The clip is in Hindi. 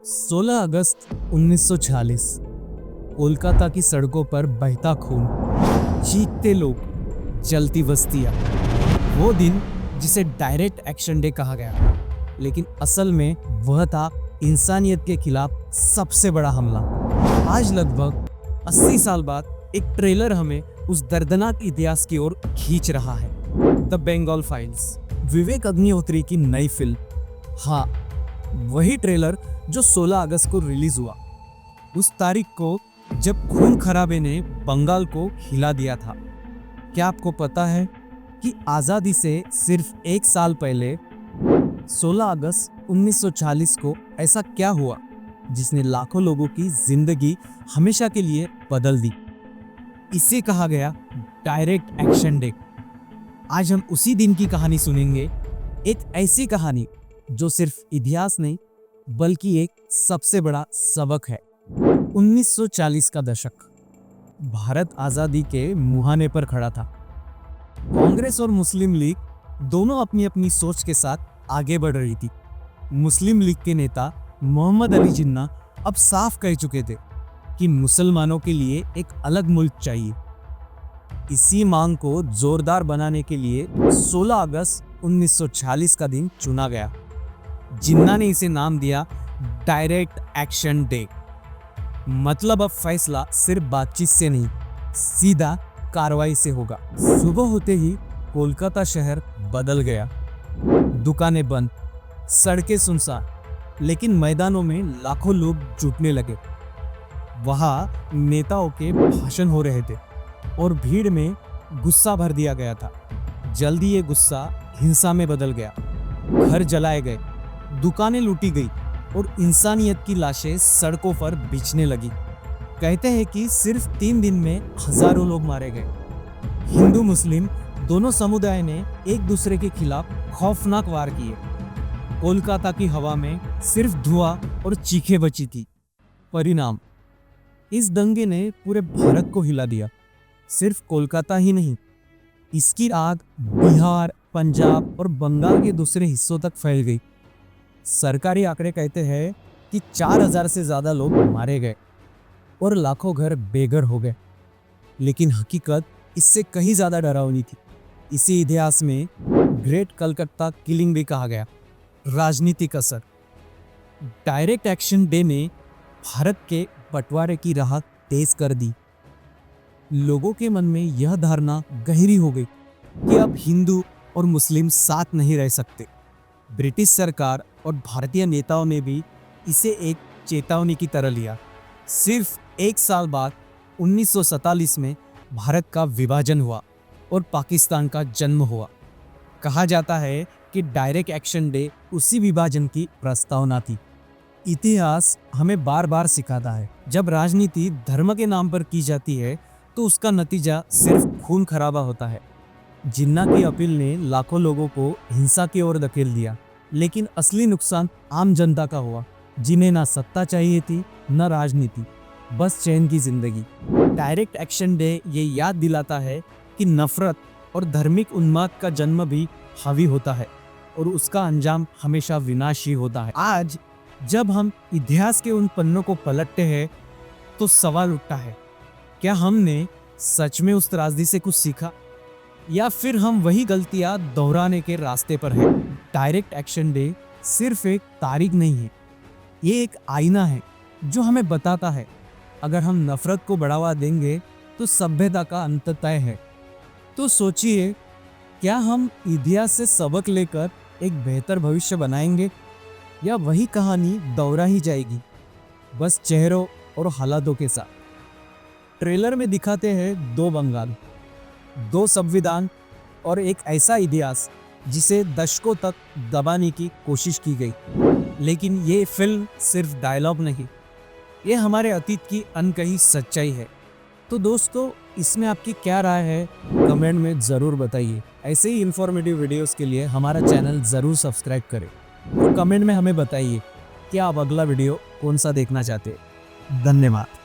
16 अगस्त 1946 कोलकाता की सड़कों पर बहता खून, चीखते लोग, जलती बस्तियां। वो दिन जिसे डायरेक्ट एक्शन डे कहा गया, लेकिन असल में वह था इंसानियत के खिलाफ सबसे बड़ा हमला। आज लगभग 80 साल बाद एक ट्रेलर हमें उस दर्दनाक इतिहास की ओर खींच रहा है। द बंगाल फाइल्स, विवेक अग्निहोत्री की नई फिल्म। हाँ, वही ट्रेलर जो 16 अगस्त को रिलीज हुआ, उस तारीख को जब खून खराबे ने बंगाल को हिला दिया था। क्या आपको पता है कि आज़ादी से सिर्फ एक साल पहले 16 अगस्त 1940 को ऐसा क्या हुआ जिसने लाखों लोगों की जिंदगी हमेशा के लिए बदल दी। इसे कहा गया डायरेक्ट एक्शन डे। आज हम उसी दिन की कहानी सुनेंगे, एक ऐसी कहानी जो सिर्फ इतिहास नहीं बल्कि एक सबसे बड़ा सबक है। 1940 का दशक, भारत आज़ादी के मुहाने पर खड़ा था। कांग्रेस और मुस्लिम लीग दोनों अपनी अपनी सोच के साथ आगे बढ़ रही थी। मुस्लिम लीग के नेता मोहम्मद अली जिन्ना अब साफ कह चुके थे कि मुसलमानों के लिए एक अलग मुल्क चाहिए। इसी मांग को जोरदार बनाने के लिए 16 अगस्त 1940 का दिन चुना गया। जिन्ना ने इसे नाम दिया डायरेक्ट एक्शन डे। मतलब अब फैसला सिर्फ बातचीत से नहीं, सीधा कार्रवाई से होगा। सुबह होते ही कोलकाता शहर बदल गया। दुकानें बंद, सड़कें सुनसान, लेकिन मैदानों में लाखों लोग जुटने लगे। वहां नेताओं के भाषण हो रहे थे और भीड़ में गुस्सा भर दिया गया था। जल्दी ये गुस्सा हिंसा में बदल गया। घर जलाए गए, दुकानें लूटी गई और इंसानियत की लाशें सड़कों पर बिछने लगी। कहते हैं कि सिर्फ 3 दिन में हजारों लोग मारे गए। हिंदू मुस्लिम दोनों समुदाय ने एक दूसरे के खिलाफ खौफनाक वार किए। कोलकाता की हवा में सिर्फ धुआं और चीखें बची थी। परिणाम, इस दंगे ने पूरे भारत को हिला दिया। सिर्फ कोलकाता ही नहीं, इसकी आग बिहार, पंजाब और बंगाल के दूसरे हिस्सों तक फैल गई। सरकारी आंकड़े कहते हैं कि 4000 से ज्यादा लोग मारे गए और लाखों घर बेघर हो गए। लेकिन हकीकत इससे कहीं ज्यादा डरावनी थी। इसी इतिहास में ग्रेट कलकत्ता किलिंग भी कहा गया। राजनीतिक असर, डायरेक्ट एक्शन डे ने भारत के बंटवारे की राह तेज कर दी। लोगों के मन में यह धारणा गहरी हो गई कि अब हिंदू और मुस्लिम साथ नहीं रह सकते। ब्रिटिश सरकार और भारतीय नेताओं ने भी इसे एक चेतावनी की तरह लिया। सिर्फ एक साल बाद 1947 में भारत का विभाजन हुआ और पाकिस्तान का जन्म हुआ। कहा जाता है कि डायरेक्ट एक्शन डे उसी विभाजन की प्रस्तावना थी। इतिहास हमें बार बार सिखाता है, जब राजनीति धर्म के नाम पर की जाती है तो उसका नतीजा सिर्फ खून खराबा होता है। जिन्ना की अपील ने लाखों लोगों को हिंसा की ओर धकेल दिया, लेकिन असली नुकसान आम जनता का हुआ, जिन्हें ना सत्ता चाहिए थी न राजनीति, बस चैन की जिंदगी। डायरेक्ट एक्शन डे ये याद दिलाता है कि नफरत और धार्मिक उन्माद का जन्म भी हावी होता है और उसका अंजाम हमेशा विनाशी होता है। आज जब हम इतिहास के उन पन्नों को पलटते हैं तो सवाल उठता है, क्या हमने सच में उस त्रासदी से कुछ सीखा या फिर हम वही गलतियां दोहराने के रास्ते पर हैं? डायरेक्ट एक्शन डे सिर्फ एक तारीख नहीं है, ये एक आईना है जो हमें बताता है अगर हम नफरत को बढ़ावा देंगे तो सभ्यता का अंत तय है। तो सोचिए, क्या हम इतिहास से सबक लेकर एक बेहतर भविष्य बनाएंगे या वही कहानी दोहरा ही जाएगी, बस चेहरों और हालातों के साथ? ट्रेलर में दिखाते हैं 2 बंगाल, 2 संविधान और एक ऐसा इतिहास जिसे दशकों तक दबाने की कोशिश की गई। लेकिन ये फिल्म सिर्फ डायलॉग नहीं, ये हमारे अतीत की अनकही सच्चाई है। तो दोस्तों, इसमें आपकी क्या राय है, कमेंट में ज़रूर बताइए। ऐसे ही इंफॉर्मेटिव वीडियोस के लिए हमारा चैनल ज़रूर सब्सक्राइब करें और कमेंट में हमें बताइए कि आप अगला वीडियो कौन सा देखना चाहते हैं। धन्यवाद।